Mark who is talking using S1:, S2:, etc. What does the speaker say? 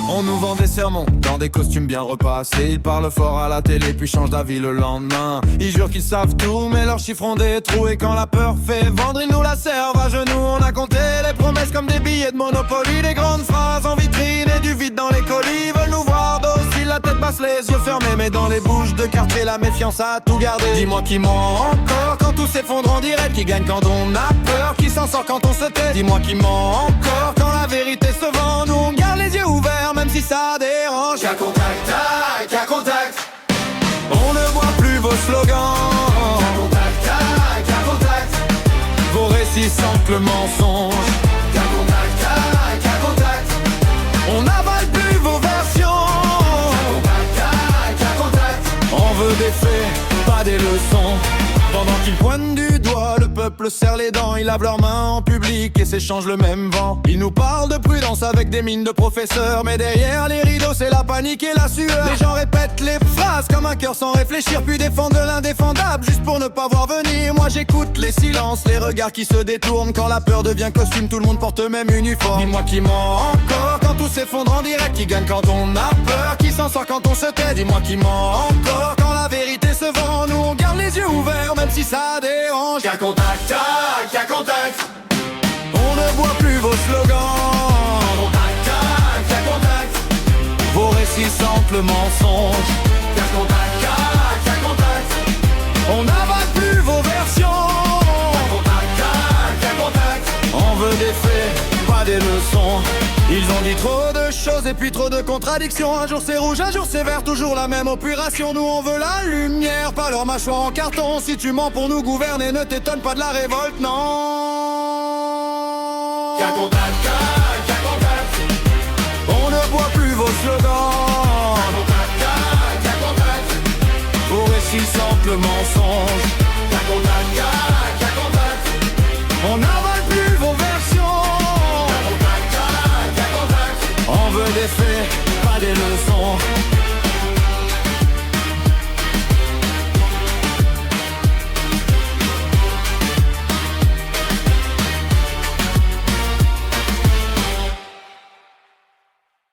S1: On nous vend des sermons dans des costumes bien repassés. Ils parlent fort à la télé puis changent d'avis le lendemain. Ils jurent qu'ils savent tout mais leurs chiffres ont des trous. Et quand la peur fait vendre ils nous la servent à genoux. On a compté les promesses comme des billets de Monopoly. Des grandes phrases en vitrine et du vide dans les colis. Veulent nous voir dociles, la tête basse, les yeux fermés. Mais dans les bouches de quartier la méfiance a tout gardé. Dis-moi qui ment encore quand tout s'effondre en direct. Qui gagne quand on a peur, qui s'en sort quand on se tait. Dis-moi qui ment encore quand la vérité se vend. Nous on garde les yeux ouverts même si ça dérange. Cas contact, cas contact. On ne voit plus vos slogans. Cas contact, cas contact. Vos récits sentent le mensonge. Cas contact, cas contact. On n'avale plus vos versions. Cas contact. On veut des faits, pas des leçons. Pendant qu'ils pointent du doigt, le peuple serre les dents. Ils lavent leurs mains en public et s'échangent le même vent. Ils nous parlent de prudence avec des mines de professeurs. Mais derrière les rideaux c'est la panique et la sueur. Les gens répètent les phrases comme un cœur sans réfléchir. Puis défendent l'indéfendable juste pour ne pas voir venir. Moi j'écoute les silences, les regards qui se détournent. Quand la peur devient costume, tout le monde porte même uniforme. Dis-moi qui ment encore quand tout s'effondre en direct. Qui gagne quand on a peur, qui s'en sort quand on se tait. Dis-moi qui ment encore quand la vérité se vend. Nous on garde les yeux ouverts même si ça dérange. Cas contact, cas contact. On ne voit plus vos slogans. Cas contact. Vos récits sentent le mensonge. Cas contact, cas contact. On n'avale plus vos versions. Cas contact. On veut des faits, pas des leçons. Ils ont dit trop de choses et puis trop de contradictions. Un jour c'est rouge, un jour c'est vert, toujours la même opération. Nous on veut la lumière, pas leur mâchoire en carton. Si tu mens pour nous gouverner, ne t'étonne pas de la révolte, non. Cas contact, cas contact. On ne voit plus vos slogans. Cas contact. Vos récits sentent le mensonge. Cas contact, cas contact. On n'avale plus vos versions. On veut des faits, pas des leçons.